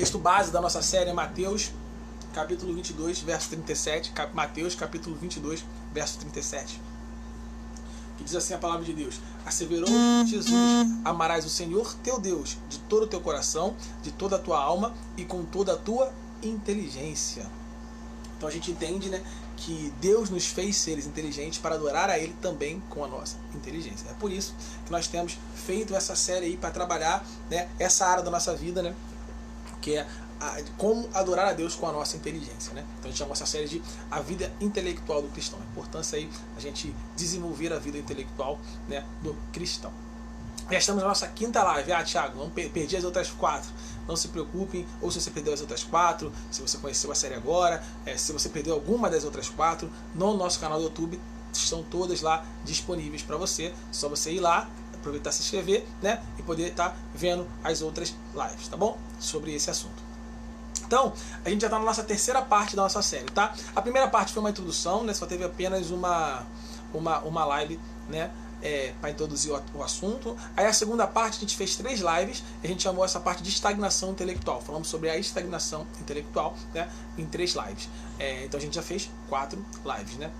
texto base da nossa série é Mateus, capítulo 22, verso 37. Mateus, capítulo 22, verso 37. Que diz assim a palavra de Deus: asseverou Jesus, amarás o Senhor teu Deus de todo o teu coração, de toda a tua alma e com toda a tua inteligência. Então a gente entende, né, que Deus nos fez seres inteligentes para adorar a Ele também com a nossa inteligência. É por isso que nós temos feito essa série aí para trabalhar, né, essa área da nossa vida, né, que é como adorar a Deus com a nossa inteligência, né? Então a gente chama essa série de A Vida Intelectual do Cristão. A importância aí a gente desenvolver a vida intelectual, né, do cristão. Já estamos na nossa quinta live. Thiago, não perdi as outras 4. Não se preocupem, ou se você perdeu as outras 4, se você conheceu a série agora, se você perdeu alguma das outras 4, no nosso canal do YouTube estão todas lá disponíveis para você. Só você ir lá, aproveitar, se inscrever, né, e poder estar vendo as outras lives, tá bom? Sobre esse assunto. Então, a gente já está na nossa terceira parte da nossa série, tá? A primeira parte foi uma introdução, né? Só teve apenas uma live, né, para introduzir o assunto. Aí a segunda parte a gente fez 3 lives, e a gente chamou essa parte de estagnação intelectual. Falamos sobre a estagnação intelectual, né, em 3 lives. Então a gente já fez 4 lives, né?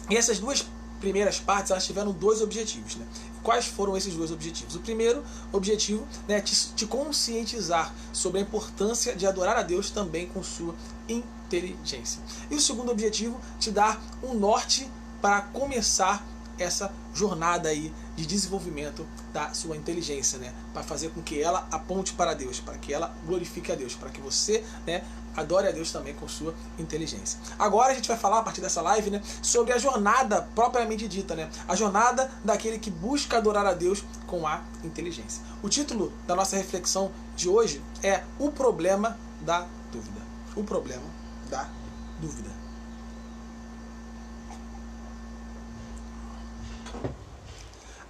E essas 2 primeiras partes, elas tiveram 2 objetivos, né? Quais foram esses 2 objetivos? O primeiro objetivo, né, é te conscientizar sobre a importância de adorar a Deus também com sua inteligência. E o segundo objetivo, te dar um norte para começar essa jornada aí de desenvolvimento da sua inteligência, né, para fazer com que ela aponte para Deus, para que ela glorifique a Deus, para que você, né, adore a Deus também com sua inteligência. Agora a gente vai falar, a partir dessa live, né, sobre a jornada propriamente dita, né, a jornada daquele que busca adorar a Deus com a inteligência. O título da nossa reflexão de hoje é O Problema da Dúvida. O Problema da Dúvida.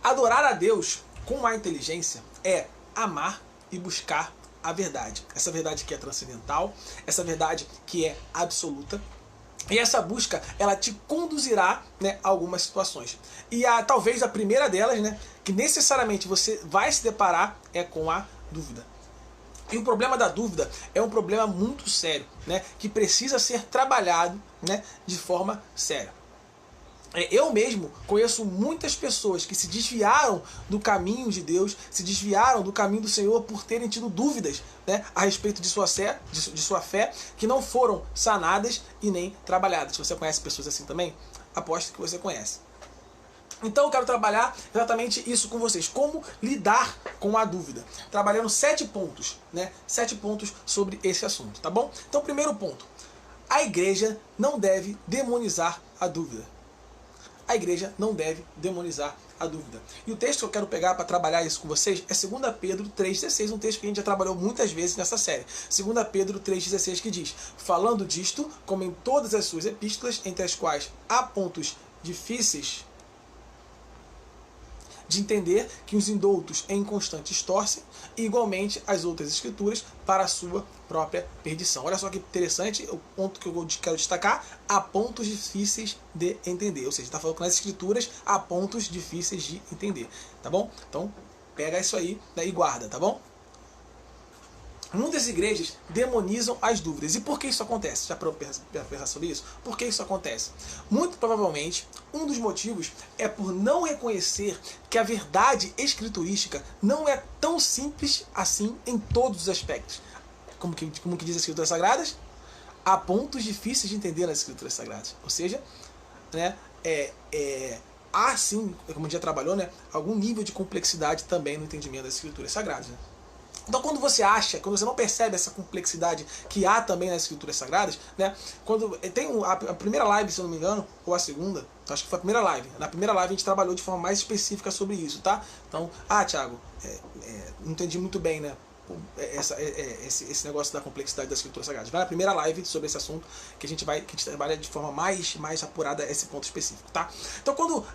Adorar a Deus com a inteligência é amar e buscar a verdade. Essa verdade que é transcendental, essa verdade que é absoluta. E essa busca, ela te conduzirá, né, a algumas situações. E talvez a primeira delas, né, que necessariamente você vai se deparar, é com a dúvida. E o problema da dúvida é um problema muito sério, né, que precisa ser trabalhado, né, de forma séria. Eu mesmo conheço muitas pessoas que se desviaram do caminho de Deus, se desviaram do caminho do Senhor por terem tido dúvidas, né, a respeito de sua fé, que não foram sanadas e nem trabalhadas. Se você conhece pessoas assim também, aposto que você conhece. Então eu quero trabalhar exatamente isso com vocês. Como lidar com a dúvida. Trabalhando 7 pontos, né? 7 pontos sobre esse assunto, tá bom? Então, primeiro ponto. A igreja não deve demonizar a dúvida. A igreja não deve demonizar a dúvida. E o texto que eu quero pegar para trabalhar isso com vocês é 2 Pedro 3,16, um texto que a gente já trabalhou muitas vezes nessa série. 2 Pedro 3,16, que diz: falando disto, como em todas as suas epístolas, entre as quais há pontos difíceis de entender, que os indoutos em inconstantes torcem, e igualmente as outras escrituras para a sua própria perdição. Olha só que interessante, o ponto que eu quero destacar: há pontos difíceis de entender. Ou seja, está falando que nas escrituras há pontos difíceis de entender. Tá bom? Então, pega isso aí, né, e guarda, tá bom? Muitas igrejas demonizam as dúvidas. E por que isso acontece? Já para pensar sobre isso? Por que isso acontece? Muito provavelmente, um dos motivos é por não reconhecer que a verdade escriturística não é tão simples assim em todos os aspectos. Como que diz as Escrituras Sagradas? Há pontos difíceis de entender nas Escrituras Sagradas. Ou seja, né, há sim, como a gente já trabalhou, né, algum nível de complexidade também no entendimento das Escrituras Sagradas, né? Então, quando você não percebe essa complexidade que há também nas Escrituras Sagradas, né? Quando tem a primeira live, se eu não me engano, ou a segunda, acho que foi a primeira live. Na primeira live a gente trabalhou de forma mais específica sobre isso, tá? Então, Thiago, não entendi muito bem, né, esse negócio da complexidade das Escrituras Sagradas. Vai na primeira live sobre esse assunto, que a gente trabalha de forma mais apurada esse ponto específico, tá? Então, quando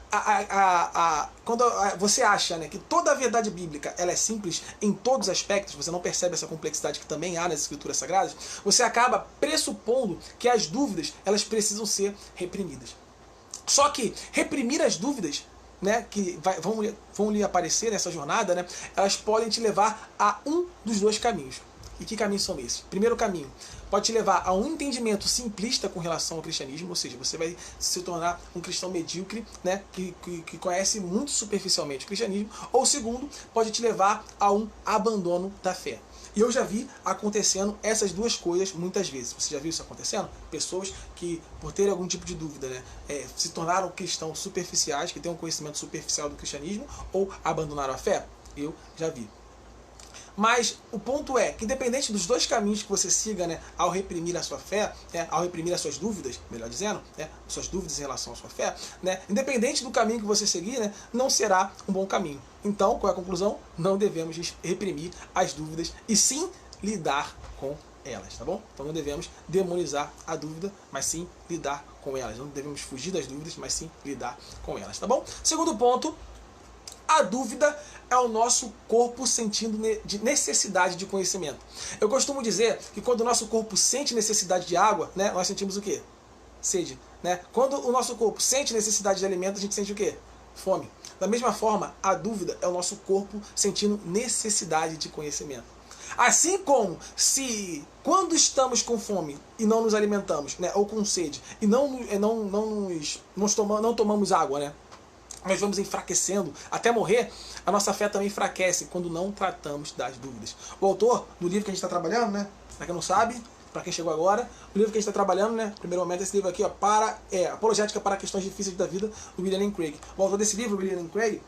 você acha, né, que toda a verdade bíblica ela é simples em todos os aspectos, você não percebe essa complexidade que também há nas Escrituras Sagradas, você acaba pressupondo que as dúvidas elas precisam ser reprimidas. Só que reprimir as dúvidas, né, que vão lhe aparecer nessa jornada, né, elas podem te levar a um dos 2 caminhos. E que caminhos são esses? Primeiro caminho, pode te levar a um entendimento simplista com relação ao cristianismo, ou seja, você vai se tornar um cristão medíocre, né, que conhece muito superficialmente o cristianismo. Ou segundo, pode te levar a um abandono da fé. E eu já vi acontecendo essas duas coisas muitas vezes. Você já viu isso acontecendo? Pessoas que, por terem algum tipo de dúvida, né, se tornaram cristãos superficiais, que têm um conhecimento superficial do cristianismo, ou abandonaram a fé? Eu já vi. Mas o ponto é que, independente dos dois caminhos que você siga, né, ao reprimir a sua fé, né, ao reprimir as suas dúvidas, melhor dizendo, né, suas dúvidas em relação à sua fé, né, independente do caminho que você seguir, né, não será um bom caminho. Então, qual é a conclusão? Não devemos reprimir as dúvidas e sim lidar com elas, tá bom? Então não devemos demonizar a dúvida, mas sim lidar com elas. Não devemos fugir das dúvidas, mas sim lidar com elas, tá bom? Segundo ponto, a dúvida é o nosso corpo sentindo necessidade de conhecimento. Eu costumo dizer que quando o nosso corpo sente necessidade de água, né, nós sentimos o quê? Sede. Né? Quando o nosso corpo sente necessidade de alimento, a gente sente o quê? Fome. Da mesma forma, a dúvida é o nosso corpo sentindo necessidade de conhecimento. Assim como se quando estamos com fome e não nos alimentamos, né, ou com sede, e não tomamos água, né, nós vamos enfraquecendo até morrer, a nossa fé também enfraquece quando não tratamos das dúvidas. O autor do livro que a gente está trabalhando, né, para quem não sabe, para quem chegou agora, o livro que a gente está trabalhando, né, primeiro momento, esse livro aqui, ó, Apologética para Questões Difíceis da Vida, do William Lane Craig. O autor desse livro, William Lane Craig,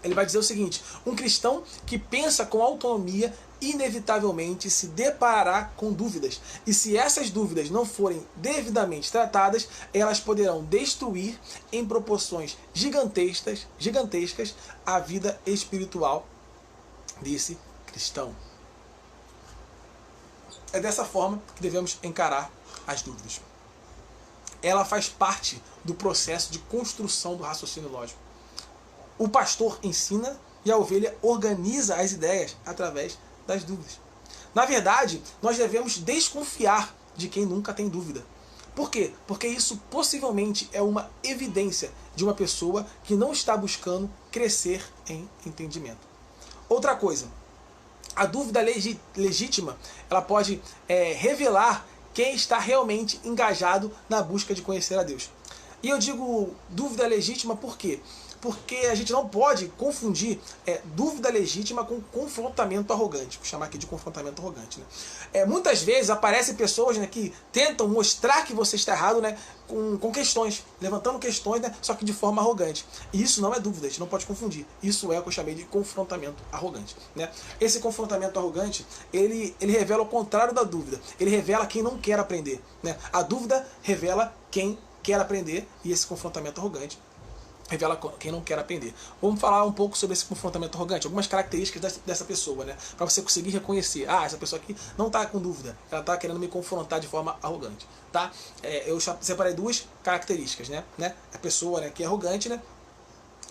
ele vai dizer o seguinte: um cristão que pensa com autonomia inevitavelmente se deparará com dúvidas. E se essas dúvidas não forem devidamente tratadas, elas poderão destruir em proporções gigantescas a vida espiritual desse cristão. É dessa forma que devemos encarar as dúvidas. Ela faz parte do processo de construção do raciocínio lógico. O pastor ensina e a ovelha organiza as ideias através das dúvidas. Na verdade, nós devemos desconfiar de quem nunca tem dúvida. Por quê? Porque isso possivelmente é uma evidência de uma pessoa que não está buscando crescer em entendimento. Outra coisa, a dúvida legítima, ela pode revelar quem está realmente engajado na busca de conhecer a Deus. E eu digo dúvida legítima por quê? Porque a gente não pode confundir dúvida legítima com confrontamento arrogante. Vou chamar aqui de confrontamento arrogante. Né? Muitas vezes aparecem pessoas, né, que tentam mostrar que você está errado, né, com questões, levantando questões, né, só que de forma arrogante. E isso não é dúvida, a gente não pode confundir. Isso é o que eu chamei de confrontamento arrogante. Né? Esse confrontamento arrogante, ele revela o contrário da dúvida. Ele revela quem não quer aprender. Né? A dúvida revela quem quer aprender, e esse confrontamento arrogante revela quem não quer aprender. Vamos falar um pouco sobre esse confrontamento arrogante, algumas características dessa pessoa, né? Para você conseguir reconhecer, essa pessoa aqui não está com dúvida, ela está querendo me confrontar de forma arrogante. Tá? Eu separei duas características, né? A pessoa, né, que é arrogante, né?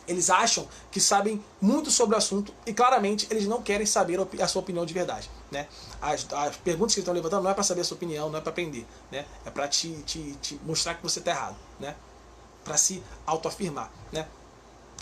Eles acham que sabem muito sobre o assunto e claramente eles não querem saber a sua opinião de verdade. Né? As perguntas que eles estão levantando não é para saber a sua opinião, não é para aprender. Né? É para te mostrar que você está errado. Né? Para se autoafirmar, né?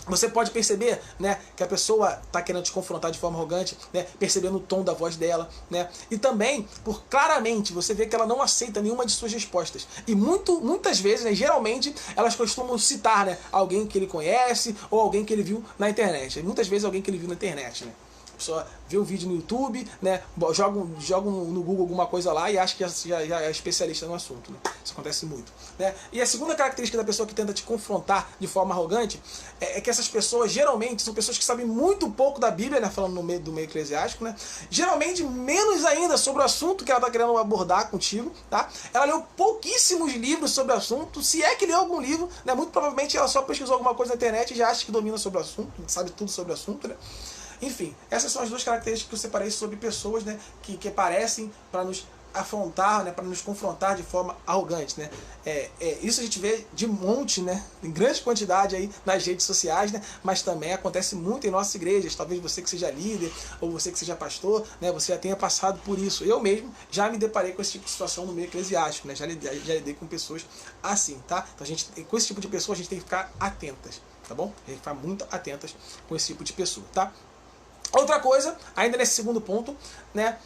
Você pode perceber, né, que a pessoa está querendo te confrontar de forma arrogante, né, percebendo o tom da voz dela, né? E também, por claramente, você vê que ela não aceita nenhuma de suas respostas. E muitas vezes, né, geralmente, elas costumam citar, né, alguém que ele conhece ou alguém que ele viu na internet. E muitas vezes alguém que ele viu na internet, né? A pessoa vê um vídeo no YouTube, né, joga no Google alguma coisa lá e acha que já é especialista no assunto. Né? Isso acontece muito. Né? E a segunda característica da pessoa que tenta te confrontar de forma arrogante é que essas pessoas geralmente são pessoas que sabem muito pouco da Bíblia, né, falando do meio eclesiástico, né? Geralmente menos ainda sobre o assunto que ela está querendo abordar contigo. Tá? Ela leu pouquíssimos livros sobre o assunto, se é que leu algum livro, né? Muito provavelmente ela só pesquisou alguma coisa na internet e já acha que domina sobre o assunto, sabe tudo sobre o assunto. Né? Enfim, essas são as duas características que eu separei sobre pessoas, né, que aparecem para nos afrontar, né, para nos confrontar de forma arrogante. Né? Isso a gente vê de monte, né, em grande quantidade aí nas redes sociais, né, mas também acontece muito em nossas igrejas. Talvez você que seja líder ou você que seja pastor, né, você já tenha passado por isso. Eu mesmo já me deparei com esse tipo de situação no meio eclesiástico, né, já lidei com pessoas assim. Tá? Então, com esse tipo de pessoa a gente tem que ficar atentas. Tá bom? A gente tem que ficar muito atentas com esse tipo de pessoa. Tá? Outra coisa, ainda nesse segundo ponto, né,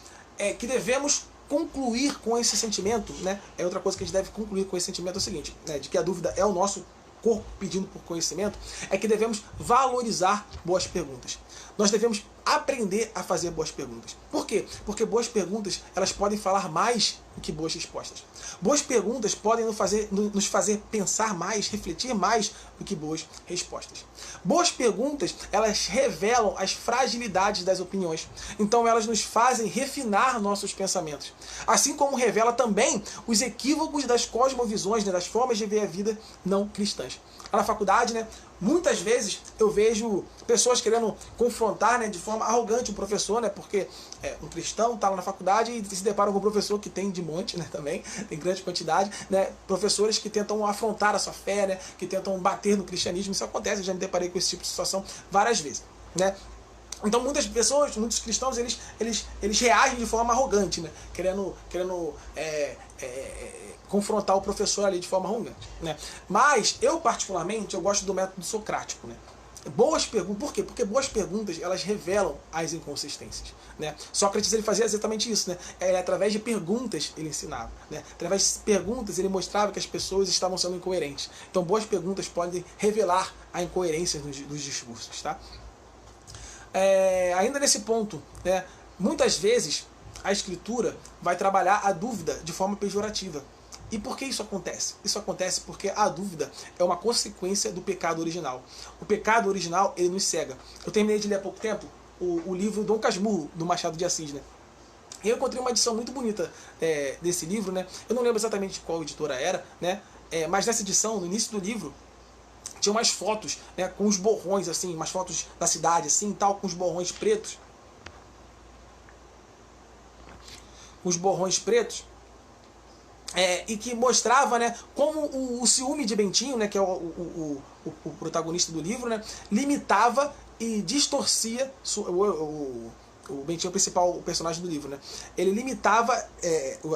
que devemos concluir com esse sentimento, né? É outra coisa que a gente deve concluir com esse sentimento é o seguinte, né? De que a dúvida é o nosso corpo pedindo por conhecimento, é que devemos valorizar boas perguntas. Nós devemos aprender a fazer boas perguntas. Por quê? Porque boas perguntas, elas podem falar mais do que boas respostas. Boas perguntas podem nos fazer pensar mais, refletir mais do que boas respostas. Boas perguntas, elas revelam as fragilidades das opiniões. Então elas nos fazem refinar nossos pensamentos. Assim como revela também os equívocos das cosmovisões, né, das formas de ver a vida não cristãs. Lá na faculdade, né, muitas vezes eu vejo pessoas querendo confrontar, né, de forma arrogante o professor, né, porque um cristão está lá na faculdade e se depara com um professor que tem de monte, né, também, tem grande quantidade, né, professores que tentam afrontar a sua fé, né, que tentam bater no cristianismo. Isso acontece, eu já me deparei com esse tipo de situação várias vezes, né. Então muitas pessoas, muitos cristãos, eles reagem de forma arrogante, né, querendo confrontar o professor ali de forma arrogante, né? Mas eu particularmente eu gosto do método socrático, né? Boas perguntas, por quê? Porque boas perguntas, elas revelam as inconsistências, né? Sócrates, ele fazia exatamente isso, né? Através de perguntas ele ensinava, né? Através de perguntas ele mostrava que as pessoas estavam sendo incoerentes. Então boas perguntas podem revelar a incoerência dos discursos, tá? Ainda nesse ponto, né? Muitas vezes a escritura vai trabalhar a dúvida de forma pejorativa. E por que isso acontece? Isso acontece porque a dúvida é uma consequência do pecado original. O pecado original, ele nos cega. Eu terminei de ler há pouco tempo o livro Dom Casmurro, do Machado de Assis, né? E eu encontrei uma edição muito bonita desse livro, né? Eu não lembro exatamente qual editora era, né? Mas nessa edição, no início do livro, tinha umas fotos, né, com os borrões, assim, umas fotos da cidade, assim, tal, com os borrões pretos. Os borrões pretos. E que mostrava, né, como o ciúme de Bentinho, né, que é o protagonista do livro, né, limitava e distorcia o Bentinho é o principal personagem do livro, né? Ele limitava,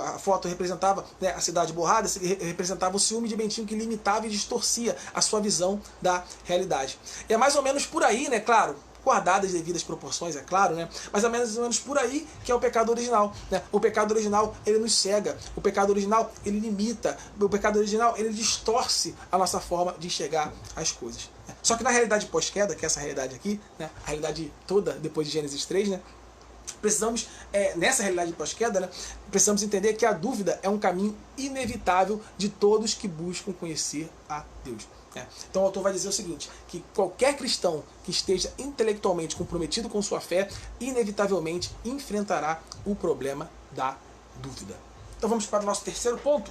a foto representava, né, a cidade borrada, representava o ciúme de Bentinho que limitava e distorcia a sua visão da realidade. E é mais ou menos por aí, né, claro, guardadas as devidas proporções, é claro, né? Mas é mais ou menos por aí que é o pecado original, né? O pecado original, ele nos cega. O pecado original, ele limita. O pecado original, ele distorce a nossa forma de enxergar as coisas. Só que na realidade pós-queda, que é essa realidade aqui, né? A realidade toda depois de Gênesis 3, né? Precisamos, nessa realidade pós-queda, né, precisamos entender que a dúvida é um caminho inevitável de todos que buscam conhecer a Deus. Então o autor vai dizer o seguinte, que qualquer cristão que esteja intelectualmente comprometido com sua fé, inevitavelmente enfrentará o problema da dúvida. Então vamos para o nosso terceiro ponto.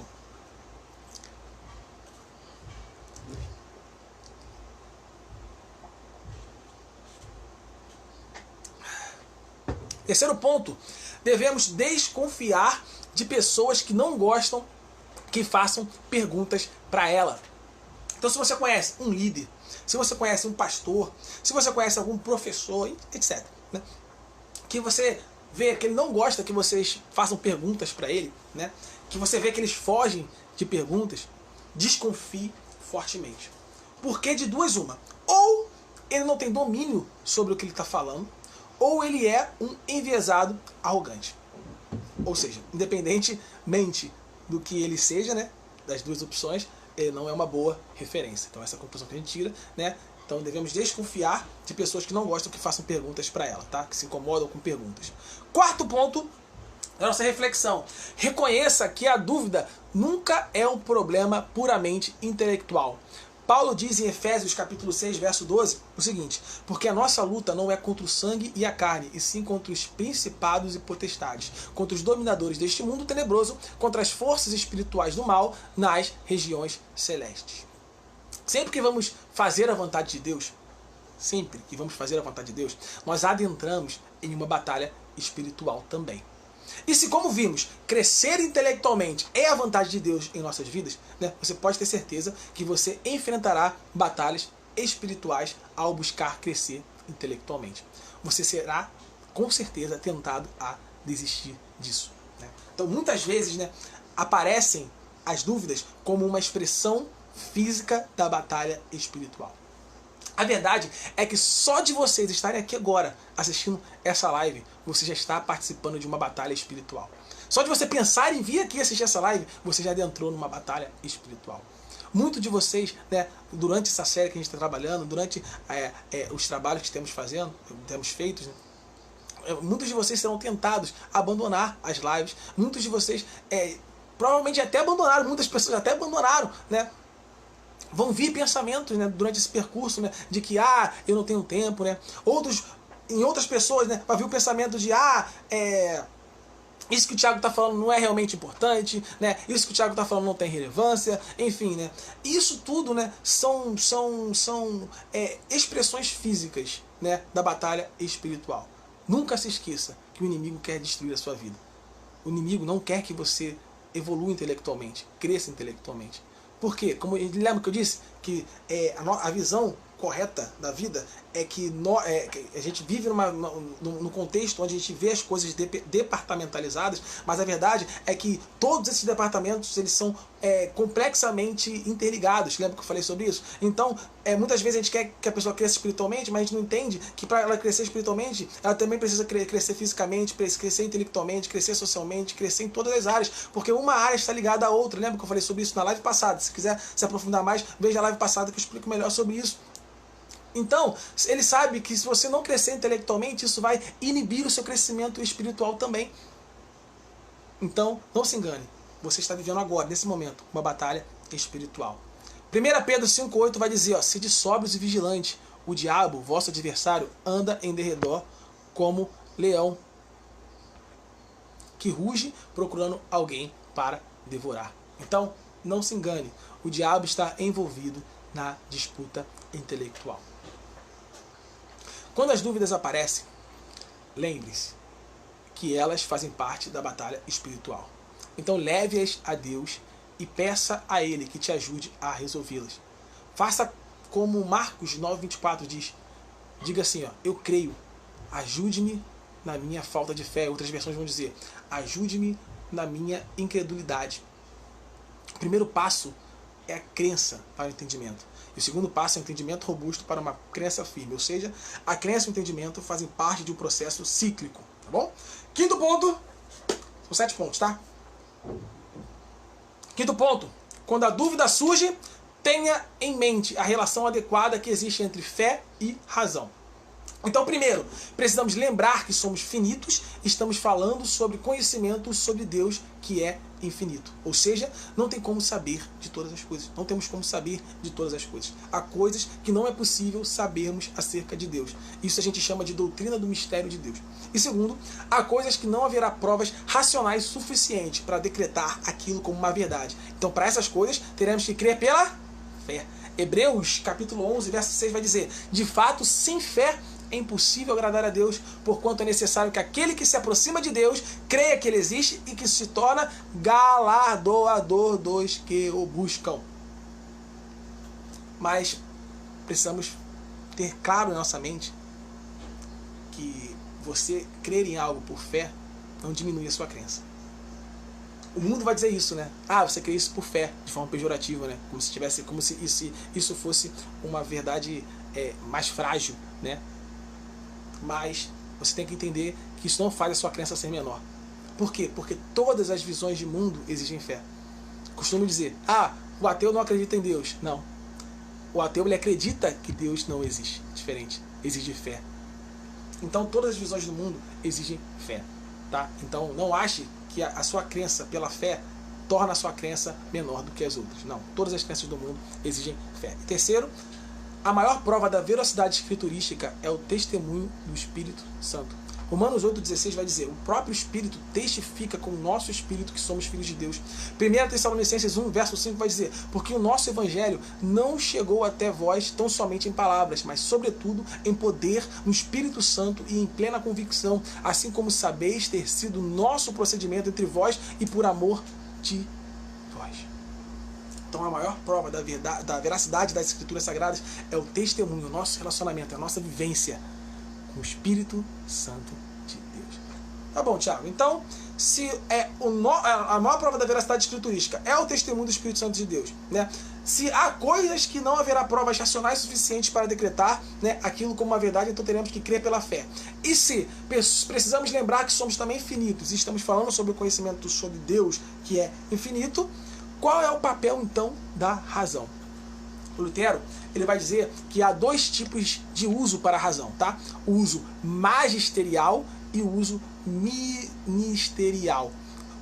Terceiro ponto, devemos desconfiar de pessoas que não gostam que façam perguntas para ela. Então se você conhece um líder, se você conhece um pastor, se você conhece algum professor, etc., né, que você vê que ele não gosta que vocês façam perguntas para ele, né, que você vê que eles fogem de perguntas, desconfie fortemente. Porque de duas uma, ou ele não tem domínio sobre o que ele está falando, ou ele é um enviesado arrogante. Ou seja, independentemente do que ele seja, né, das duas opções, ele não é uma boa referência. Então essa é a conclusão que a gente tira, né? Então devemos desconfiar de pessoas que não gostam que façam perguntas para ela, tá? Que se incomodam com perguntas. Quarto ponto da nossa reflexão. Reconheça que a dúvida nunca é um problema puramente intelectual. Paulo diz em Efésios capítulo 6, verso 12, o seguinte: porque a nossa luta não é contra o sangue e a carne, e sim contra os principados e potestades, contra os dominadores deste mundo tenebroso, contra as forças espirituais do mal nas regiões celestes. Sempre que vamos fazer a vontade de Deus, nós adentramos em uma batalha espiritual também. E se, como vimos, crescer intelectualmente é a vontade de Deus em nossas vidas, né, você pode ter certeza que você enfrentará batalhas espirituais ao buscar crescer intelectualmente. Você será, com certeza, tentado a desistir disso, né? Então, muitas vezes, né, aparecem as dúvidas como uma expressão física da batalha espiritual. A verdade é que só de vocês estarem aqui agora assistindo essa live, você já está participando de uma batalha espiritual. Só de você pensar em vir aqui assistir essa live, você já adentrou numa batalha espiritual. Muitos de vocês, né, durante essa série que a gente está trabalhando, durante os trabalhos que temos feito, né, muitos de vocês serão tentados a abandonar as lives. Muitos de vocês provavelmente até abandonaram, muitas pessoas até abandonaram, né? Vão vir pensamentos, né, durante esse percurso, né, de que eu não tenho tempo, né? Em outras pessoas, né, vai vir o pensamento de isso que o Thiago está falando não é realmente importante, né? Isso que o Thiago está falando não tem relevância, enfim, né? Isso tudo, né, são expressões físicas, né, da batalha espiritual. Nunca se esqueça que o inimigo quer destruir a sua vida. O inimigo não quer que você evolua intelectualmente, cresça intelectualmente. Por quê? Como lembra que eu disse que a visão correta da vida é que a gente vive num contexto onde a gente vê as coisas departamentalizadas, mas a verdade é que todos esses departamentos eles são complexamente interligados. Lembra que eu falei sobre isso? Então, muitas vezes a gente quer que a pessoa cresça espiritualmente, mas a gente não entende que para ela crescer espiritualmente, ela também precisa crescer fisicamente, crescer intelectualmente, crescer socialmente, crescer em todas as áreas, porque uma área está ligada à outra. Lembra que eu falei sobre isso na live passada? Se quiser se aprofundar mais, veja a live passada que eu explico melhor sobre isso. Então, ele sabe que se você não crescer intelectualmente, isso vai inibir o seu crescimento espiritual também. Então, não se engane. Você está vivendo agora, nesse momento, uma batalha espiritual. 1 Pedro 5,8 vai dizer, sede sóbrios e vigilantes. O diabo, vosso adversário, anda em derredor como leão, que ruge procurando alguém para devorar. Então, não se engane. O diabo está envolvido na disputa intelectual. Quando as dúvidas aparecem, lembre-se que elas fazem parte da batalha espiritual. Então leve-as a Deus e peça a Ele que te ajude a resolvê-las. Faça como Marcos 9,24 diz. Diga assim, eu creio, ajude-me na minha falta de fé. Outras versões vão dizer, ajude-me na minha incredulidade. O primeiro passo é a crença para o entendimento. E o segundo passo é o entendimento robusto para uma crença firme. Ou seja, a crença e o entendimento fazem parte de um processo cíclico. Tá bom? Quinto ponto. São 7 pontos, tá? Quinto ponto. Quando a dúvida surge, tenha em mente a relação adequada que existe entre fé e razão. Então, primeiro, precisamos lembrar que somos finitos, estamos falando sobre conhecimento sobre Deus que é infinito. Ou seja, não tem como saber de todas as coisas. Não temos como saber de todas as coisas. Há coisas que não é possível sabermos acerca de Deus. Isso a gente chama de doutrina do mistério de Deus. E segundo, há coisas que não haverá provas racionais suficientes para decretar aquilo como uma verdade. Então, para essas coisas, teremos que crer pela fé. Hebreus, capítulo 11, verso 6 vai dizer, de fato, sem fé, é impossível agradar a Deus, porquanto é necessário que aquele que se aproxima de Deus creia que Ele existe e que se torna galardoador dos que o buscam. Mas precisamos ter claro na nossa mente que você crer em algo por fé não diminui a sua crença. O mundo vai dizer isso, né? Você crê isso por fé, de forma pejorativa, né? Como se isso fosse uma verdade mais frágil, né? Mas você tem que entender que isso não faz a sua crença ser menor. Por quê? Porque todas as visões de mundo exigem fé. Costumo dizer, o ateu não acredita em Deus. Não. O ateu ele acredita que Deus não existe. Diferente. Exige fé. Então todas as visões do mundo exigem fé. Tá? Então não ache que a sua crença pela fé torna a sua crença menor do que as outras. Não. Todas as crenças do mundo exigem fé. E terceiro, a maior prova da veracidade escriturística é o testemunho do Espírito Santo. Romanos 8,16 vai dizer, o próprio Espírito testifica com o nosso Espírito que somos filhos de Deus. 1 Tessalonicenses 1, verso 5 vai dizer, porque o nosso Evangelho não chegou até vós tão somente em palavras, mas sobretudo em poder, no Espírito Santo e em plena convicção, assim como sabeis ter sido nosso procedimento entre vós e por amor de vós. Então a maior prova da veracidade das Escrituras Sagradas é o testemunho, o nosso relacionamento, a nossa vivência com o Espírito Santo de Deus. Tá bom, Thiago. Então, se a maior prova da veracidade escriturística é o testemunho do Espírito Santo de Deus, né? Se há coisas que não haverá provas racionais suficientes para decretar, né, aquilo como uma verdade, então teremos que crer pela fé. E se precisamos lembrar que somos também finitos, e estamos falando sobre o conhecimento sobre Deus, que é infinito, qual é o papel, então, da razão? O Lutero, ele vai dizer que há dois tipos de uso para a razão, tá? O uso magisterial e o uso ministerial.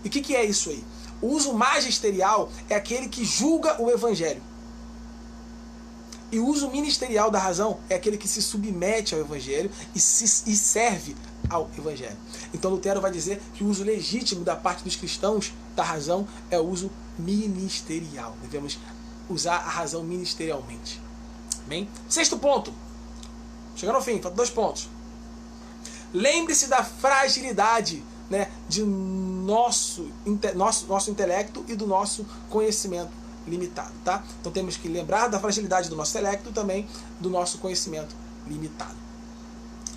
E o que é isso aí? O uso magisterial é aquele que julga o evangelho. E o uso ministerial da razão é aquele que se submete ao evangelho e serve ao evangelho. Então Lutero vai dizer que o uso legítimo da parte dos cristãos da razão é o uso ministerial. Devemos usar a razão ministerialmente. Bem? Sexto ponto. Chegando ao fim, faltam 2 pontos. Lembre-se da fragilidade, né, de nosso intelecto e do nosso conhecimento limitado, tá? Então temos que lembrar da fragilidade do nosso intelecto e também do nosso conhecimento limitado.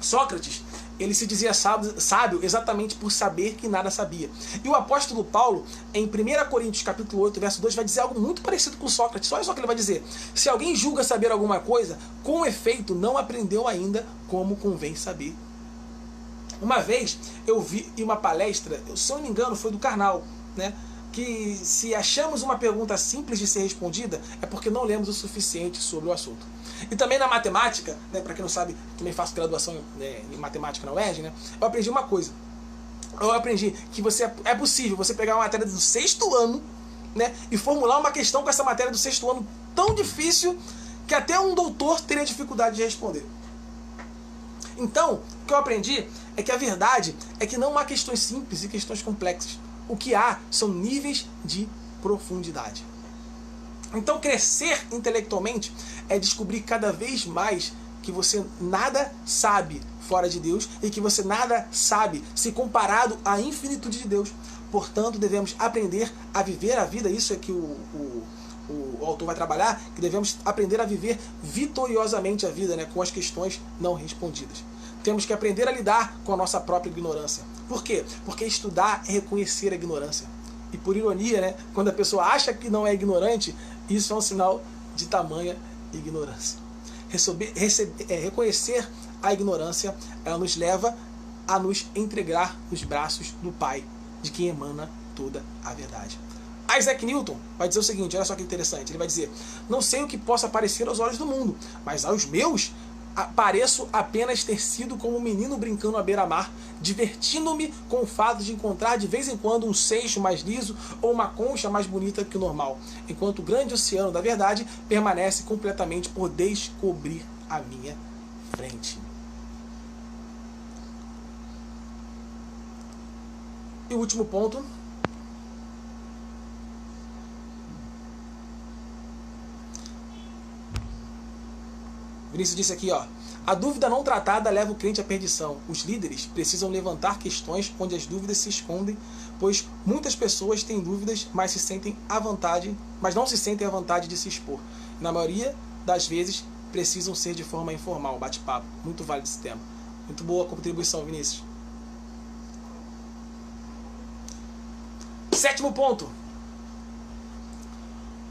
Sócrates, ele se dizia sábio exatamente por saber que nada sabia. E o apóstolo Paulo, em 1 Coríntios capítulo 8, verso 2, vai dizer algo muito parecido com Sócrates. Olha só o que ele vai dizer. Se alguém julga saber alguma coisa, com efeito não aprendeu ainda como convém saber. Uma vez eu vi em uma palestra, se eu não me engano foi do Karnal, né, que se achamos uma pergunta simples de ser respondida, é porque não lemos o suficiente sobre o assunto. E também na matemática, né, para quem não sabe, também faço graduação, né, em matemática na UERJ, né, eu aprendi uma coisa. Eu aprendi que é possível você pegar uma matéria do 6º ano, né, e formular uma questão com essa matéria do 6º ano tão difícil que até um doutor teria dificuldade de responder. Então, o que eu aprendi é que a verdade é que não há questões simples e questões complexas. O que há são níveis de profundidade. Então, crescer intelectualmente é descobrir cada vez mais que você nada sabe fora de Deus e que você nada sabe se comparado à infinitude de Deus. Portanto, devemos aprender a viver a vida, isso é que o autor vai trabalhar, que devemos aprender a viver vitoriosamente a vida, né, com as questões não respondidas. Temos que aprender a lidar com a nossa própria ignorância. Por quê? Porque estudar é reconhecer a ignorância. E por ironia, né, quando a pessoa acha que não é ignorante, isso é um sinal de tamanha ignorância. Reconhecer a ignorância, ela nos leva a nos entregar nos braços do Pai, de quem emana toda a verdade. Isaac Newton vai dizer o seguinte, olha só que interessante, ele vai dizer: não sei o que possa parecer aos olhos do mundo, mas aos meus pareço apenas ter sido como um menino brincando à beira-mar, divertindo-me com o fato de encontrar de vez em quando um seixo mais liso ou uma concha mais bonita que o normal, enquanto o grande oceano da verdade permanece completamente por descobrir à minha frente. E o último ponto. Vinícius disse aqui, ó: a dúvida não tratada leva o crente à perdição. Os líderes precisam levantar questões onde as dúvidas se escondem, pois muitas pessoas têm dúvidas, mas não se sentem à vontade de se expor. Na maioria das vezes, precisam ser de forma informal, bate-papo. Muito válido esse tema. Muito boa a contribuição, Vinícius. 7º ponto.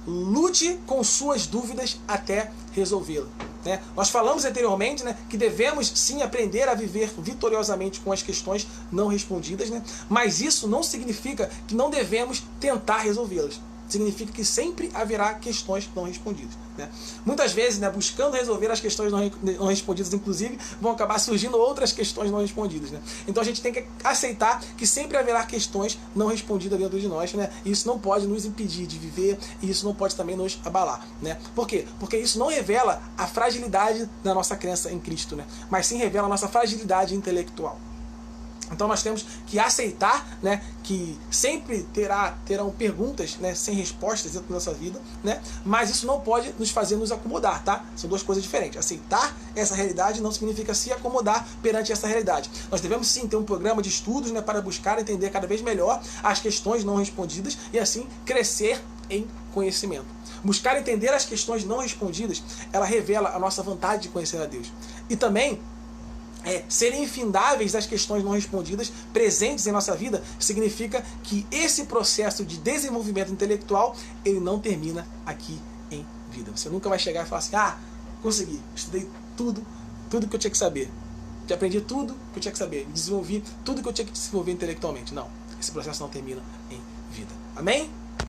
Lute com suas dúvidas até resolvê-la. Né? Nós falamos anteriormente, né, que devemos sim aprender a viver vitoriosamente com as questões não respondidas, né? Mas isso não significa que não devemos tentar resolvê-las. Significa que sempre haverá questões não respondidas, né? Muitas vezes, né, buscando resolver as questões não respondidas, inclusive, vão acabar surgindo outras questões não respondidas, né? Então a gente tem que aceitar que sempre haverá questões não respondidas dentro de nós, né? E isso não pode nos impedir de viver, e isso não pode também nos abalar, né? Por quê? Porque isso não revela a fragilidade da nossa crença em Cristo, né? Mas sim revela a nossa fragilidade intelectual. Então nós temos que aceitar, né, que sempre terão perguntas, né, sem respostas dentro da nossa vida, né, mas isso não pode nos fazer nos acomodar, tá? São duas coisas diferentes. Aceitar essa realidade não significa se acomodar perante essa realidade. Nós devemos sim ter um programa de estudos, né, para buscar entender cada vez melhor as questões não respondidas e assim crescer em conhecimento. Buscar entender as questões não respondidas, ela revela a nossa vontade de conhecer a Deus. E também serem infindáveis as questões não respondidas presentes em nossa vida, significa que esse processo de desenvolvimento intelectual, ele não termina aqui em vida. Você nunca vai chegar e falar assim, consegui, estudei tudo que eu tinha que saber, já aprendi tudo que eu tinha que saber, desenvolvi tudo que eu tinha que desenvolver intelectualmente. Não, esse processo não termina em vida. Amém?